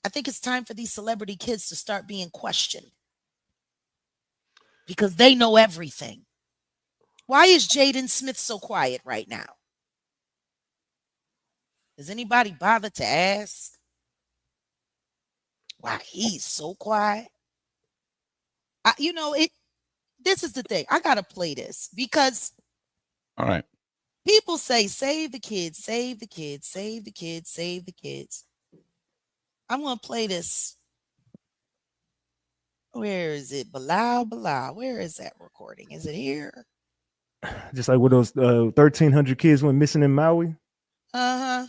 I think it's time for these celebrity kids to start being questioned because they know everything. Why is Jayden Smith so quiet right now? Does anybody bother to ask why he's so quiet? This is the thing. I gotta play this because all right. People say save the kids, save the kids, save the kids, save the kids. I'm gonna play this. Where is it? Bilal. Where is that recording? Is it here? Just like with those 1,300 kids went missing in Maui. Uh-huh.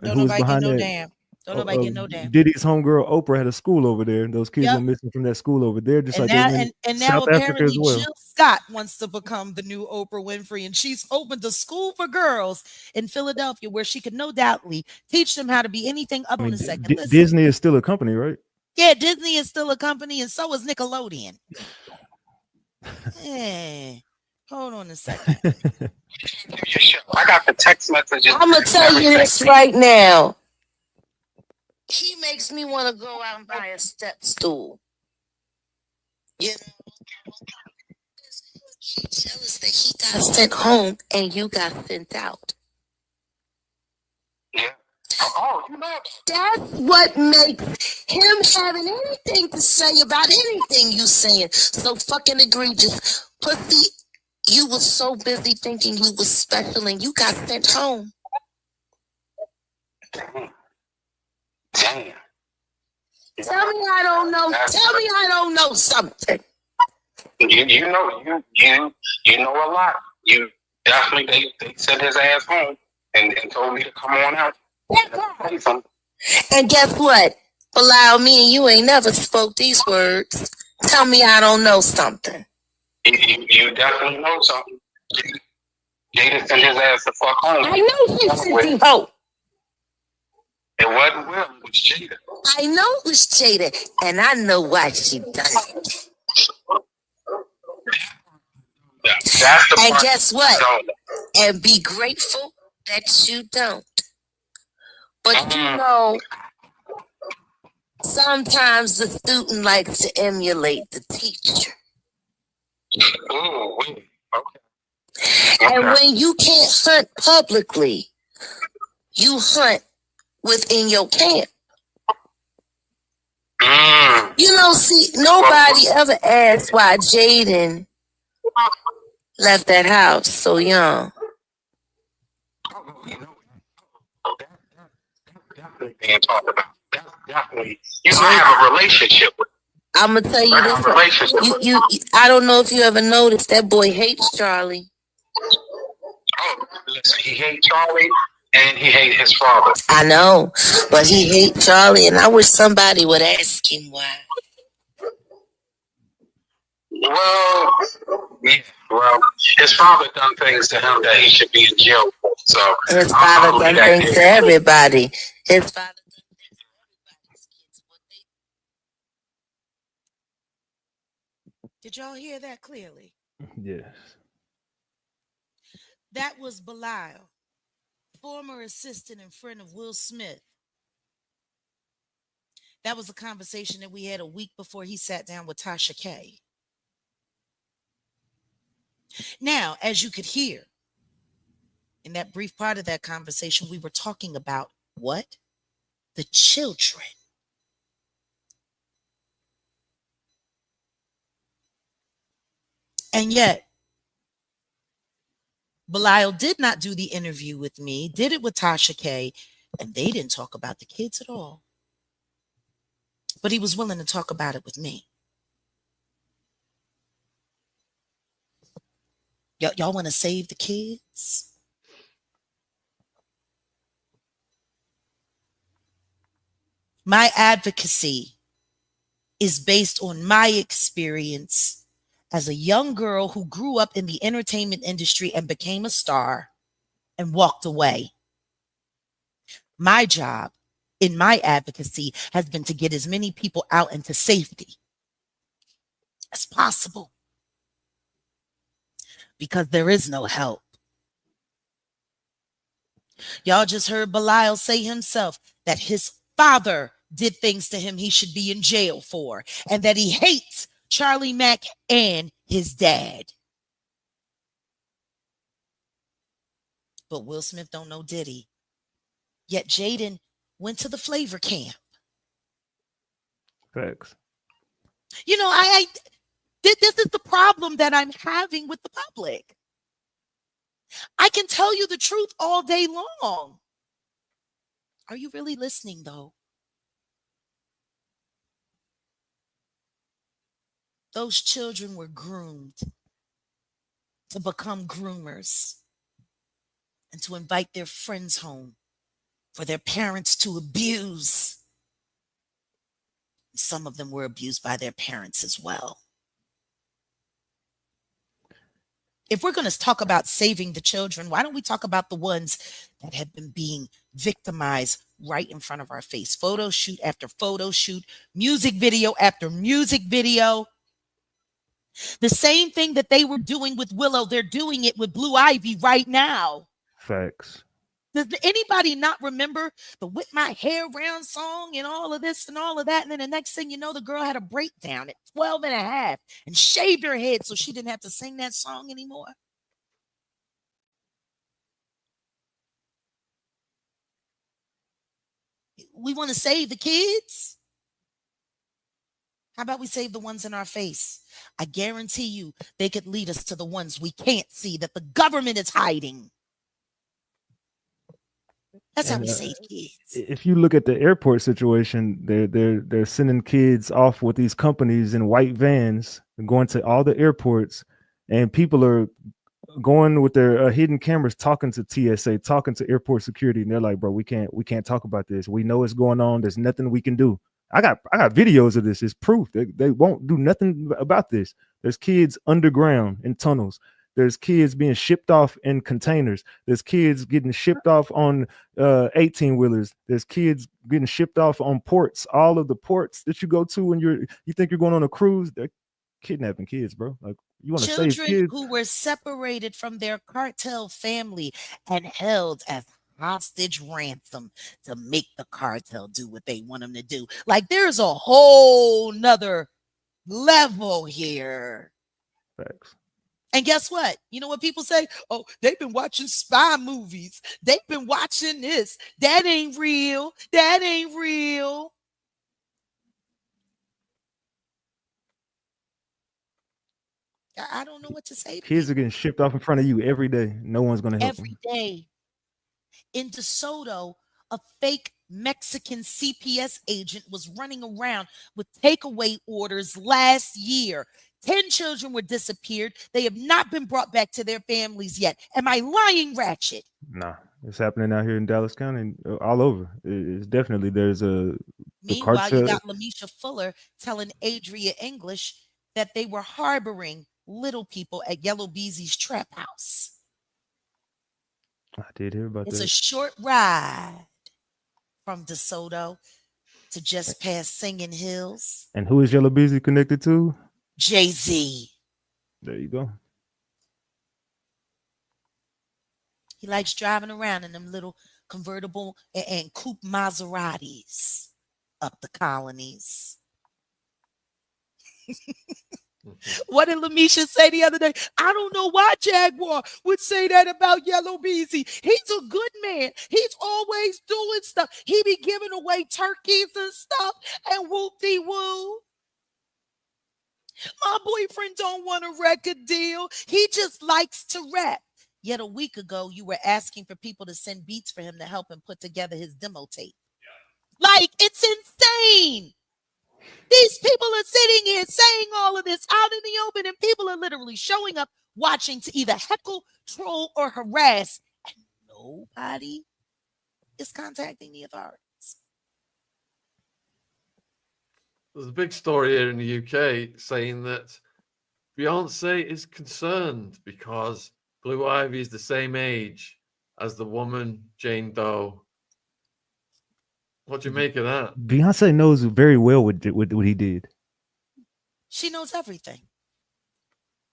Who was behind that? Don't nobody get no damn. Diddy's homegirl Oprah had a school over there. Those kids went missing from that school over there, just like they went and now South Africa as apparently well. Jill Scott wants to become the new Oprah Winfrey, and she's opened a school for girls in Philadelphia where she could no doubtly teach them how to be anything up on a second. Disney is still a company, right? Yeah, Disney is still a company, and so is Nickelodeon. Hey, hold on a second. I got the text messages. I'm gonna tell you this right now. He makes me want to go out and buy a step stool. You know, he's jealous that he got sent home and you got sent out. Yeah. Oh, you know. That's what makes him having anything to say about anything you saying so fucking egregious. Pussy, you was so busy thinking you was special and you got sent home. Damn. Tell me I don't know. Tell me I don't know something. You know a lot. You definitely they sent his ass home and told me to come on out. And guess what? Bilal, me and you ain't never spoke these words. Tell me I don't know something. You definitely know something. Jada sent his ass the fuck home. I know he sent him home. It wasn't Will, it was Jada. I know it was Jada, and I know why she done it. And guess what? And be grateful that you don't. But you know, sometimes the student likes to emulate the teacher. Ooh, okay. And when you can't hunt publicly, you hunt within your camp. You know, see, nobody ever asked why Jayden left that house so young. Definitely being talked about. That's definitely, you might have a relationship with. I'm gonna tell you this. You, I don't know if you ever noticed that boy hates Charlie. Oh, listen, he hates Charlie and he hates his father. I know, but he hates Charlie, and I wish somebody would ask him why. Well, his father done things to him that he should be in jail for. So his father done things to everybody. His father. Did y'all hear that clearly? Yes. That was Bilal, former assistant and friend of Will Smith. That was a conversation that we had a week before he sat down with Tasha K. Now, as you could hear, in that brief part of that conversation, we were talking about what? The children. And yet, Bilal did not do the interview with me, did it with Tasha K, and they didn't talk about the kids at all. But he was willing to talk about it with me. Y'all want to save the kids? My advocacy is based on my experience as a young girl who grew up in the entertainment industry and became a star and walked away. My job in my advocacy has been to get as many people out into safety as possible because there is no help. Y'all just heard Bilal say himself that his father did things to him he should be in jail for, and that he hates Charlie Mack and his dad. But Will Smith don't know Diddy. Yet Jayden went to the flavor camp. Facts. You know, this is the problem that I'm having with the public. I can tell you the truth all day long. Are you really listening, though? Those children were groomed to become groomers and to invite their friends home for their parents to abuse. Some of them were abused by their parents as well. If we're going to talk about saving the children, why don't we talk about the ones that have been being victimized right in front of our face? Photo shoot after photo shoot, music video after music video. The same thing that they were doing with Willow, they're doing it with Blue Ivy right now. Facts. Does anybody not remember the Whip My Hair Round song and all of this and all of that? And then the next thing you know, the girl had a breakdown at 12 and a half and shaved her head so she didn't have to sing that song anymore. We want to save the kids. How about we save the ones in our face? I guarantee you they could lead us to the ones we can't see that the government is hiding. That's how we save kids. If you look at the airport situation, they're sending kids off with these companies in white vans, going to all the airports, and people are going with their hidden cameras, talking to TSA, talking to airport security, and they're like, "Bro, we can't talk about this. We know it's going on. There's nothing we can do." I got videos of this. It's proof. They won't do nothing about this. There's kids underground in tunnels. There's kids being shipped off in containers. There's kids getting shipped off on 18-wheelers. There's kids getting shipped off on ports. All of the ports that you go to when you think you're going on a cruise, they're kidnapping kids, bro. Like, you want to save kids? Children who were separated from their cartel family and held as hostage ransom to make the cartel do what they want them to do. Like, there's a whole nother level here. Facts. And guess what? You know what people say? Oh, they've been watching spy movies. They've been watching this. That ain't real. That ain't real. I don't know what to say. Kids are getting shipped off in front of you every day. No one's going to help them. Every day. In DeSoto, a fake Mexican CPS agent was running around with takeaway orders last year. 10 children were disappeared. They have not been brought back to their families yet. Am I lying, Ratchet? Nah, it's happening out here in Dallas County, all over. It's definitely, there's a... Meanwhile, you got Lamisha Fuller telling Adria English that they were harboring little people at Yellow Beezy's trap house. I did hear about that. It's a short ride from DeSoto to just past Singing Hills. And who is Yellow Beezy connected to? Jay-Z. There you go. He likes driving around in them little convertible and coupe Maseratis up the colonies. What did Lamisha say the other day? I don't know why Jaguar would say that about Yellow Beezy. He's a good man. He's always doing stuff. He be giving away turkeys and stuff and whoop-de-woo. My boyfriend don't want a record deal. He just likes to rap. Yet a week ago, you were asking for people to send beats for him to help him put together his demo tape. Like, it's insane. These people are sitting here saying all of this out in the open, and people are literally showing up watching to either heckle, troll, or harass, and nobody is contacting the authorities. There's a big story here in the UK saying that Beyonce is concerned because Blue Ivy is the same age as the woman Jane Doe. What do you make of that? Beyonce knows very well what he did. She knows everything.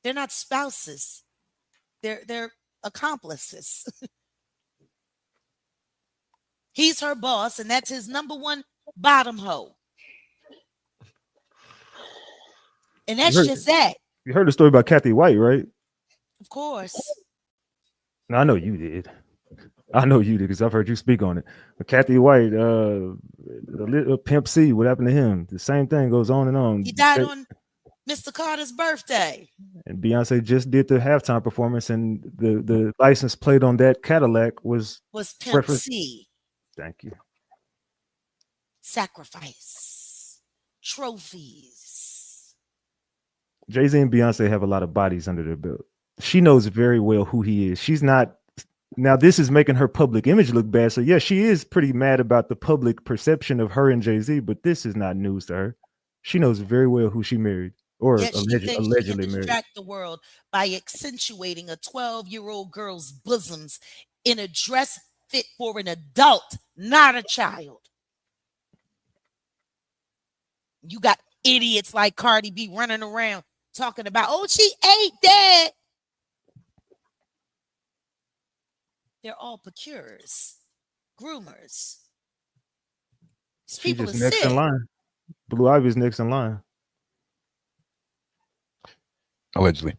They're not spouses. They're accomplices. He's her boss, and that's his number one bottom hoe. And that's just that. You heard the story about Kathy White, right? Of course. No, I know you did. I know you did because I've heard you speak on it. But Kathy White, Pimp C, what happened to him? The same thing goes on and on. He died on Mr. Carter's birthday. And Beyonce just did the halftime performance, and the license plate on that Cadillac was Pimp C. Thank you. Sacrifice. Trophies. Jay-Z and Beyonce have a lot of bodies under their belt. She knows very well who he is. She's not. Now, this is making her public image look bad. So, yeah, she is pretty mad about the public perception of her and Jay-Z, but this is not news to her. She knows very well who she married or allegedly she can married. distract the world by accentuating a 12-year-old girl's bosoms in a dress fit for an adult, not a child. You got idiots like Cardi B running around talking about, oh, she ate that. They're all procurers, groomers. She's just next in line. Blue Ivy's next in line. Allegedly.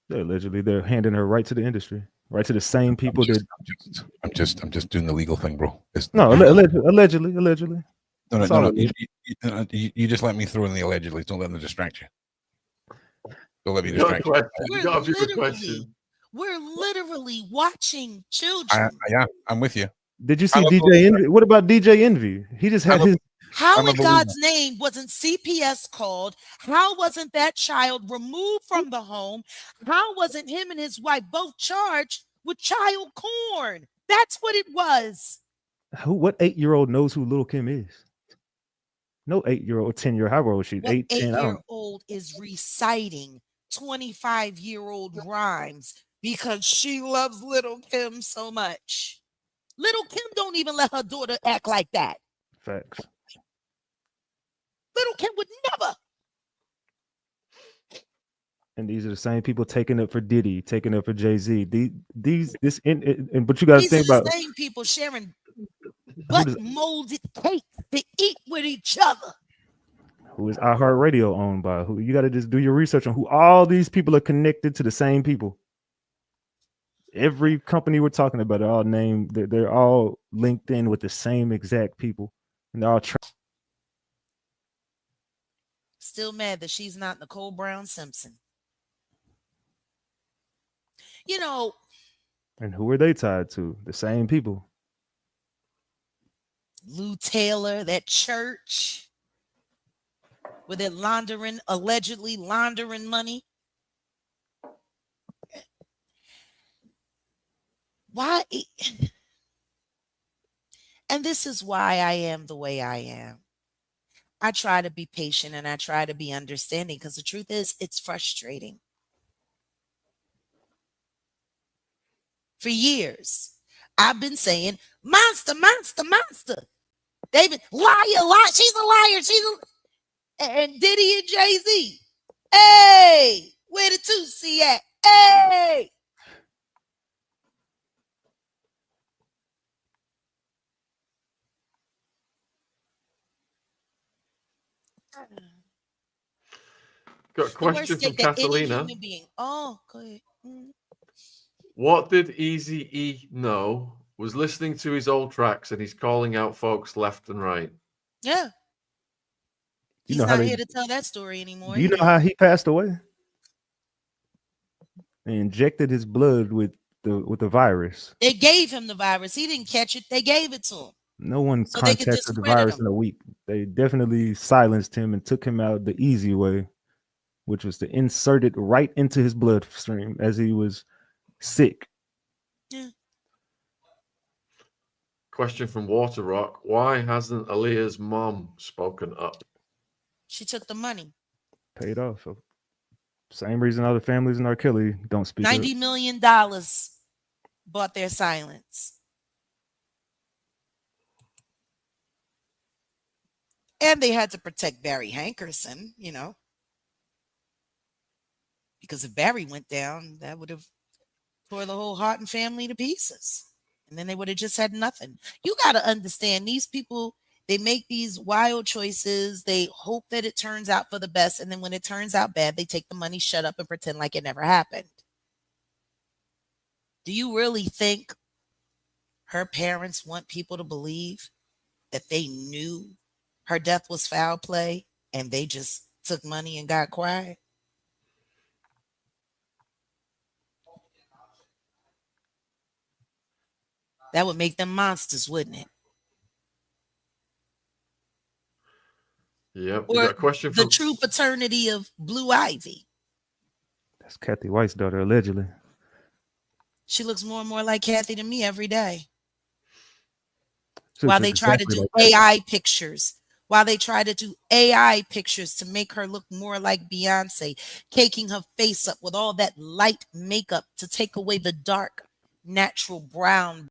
They're handing her right to the industry, right to the same people I'm just doing the legal thing, bro. Allegedly. No. You just let me throw in the allegedly. Don't let them distract you. Don't let me distract you. We're literally watching children. I'm with you. Did you see DJ Envy? What about DJ Envy? He just had his. How in God's name wasn't CPS called? How wasn't that child removed from the home? How wasn't him and his wife both charged with child porn? That's what it was. What 8-year-old knows who Lil' Kim is? No 8-year-old, 10-year-old, however old she's 8, 10. 8-year-old is reciting 25-year-old rhymes because she loves Lil' Kim so much. Lil' Kim don't even let her daughter act like that. Facts. Lil' Kim would never. And these are the same people taking up for Diddy, taking up for Jay-Z. But you got to think about the same people sharing butt molded cake to eat with each other. Who is iHeartRadio owned by? Who you got to just do your research on who all these people are connected to the same people. Every company we're talking about are all named. They're all linked in with the same exact people, and they're all. Still mad that she's not Nicole Brown Simpson. You know. And who are they tied to? The same people. Lou Taylor, that church where they're allegedly laundering money. Why? And this is why I am the way I am. I try to be patient and I try to be understanding because the truth is it's frustrating. For years, I've been saying, monster, monster, monster. David, liar, she's a liar. And Diddy and Jay-Z. Hey, where the two see at? Hey. Got a question from Catalina. Oh, go ahead. What did Eazy-E know? Was listening to his old tracks and he's calling out folks left and right. Yeah. He's not here to tell that story anymore. Do you know how he passed away? They injected his blood with the virus. They gave him the virus. He didn't catch it. They gave it to him. No one contacted the virus in a week. They definitely silenced him and took him out the easy way, which was to insert it right into his bloodstream as he was sick. Yeah. Question from Water Rock. Why hasn't Aaliyah's mom spoken up? She took the money. Paid off. So same reason other families in R. Kelly don't speak $90 up. million bought their silence. And they had to protect Barry Hankerson, because if Barry went down, that would have tore the whole Harton family to pieces. And then they would have just had nothing. You got to understand, these people, They make these wild choices. They hope that it turns out for the best. And then when it turns out bad, they take the money, shut up, and pretend like it never happened. Do you really think her parents want people to believe that they knew her death was foul play and they just took money and got quiet? That would make them monsters, wouldn't it? Yep. We got a question from the true paternity of Blue Ivy. That's Kathy White's daughter, allegedly. She looks more and more like Kathy to me every day. She While looks they try to exactly do like AI pictures. While they try to do AI pictures to make her look more like Beyonce, caking her face up with all that light makeup to take away the dark, natural brown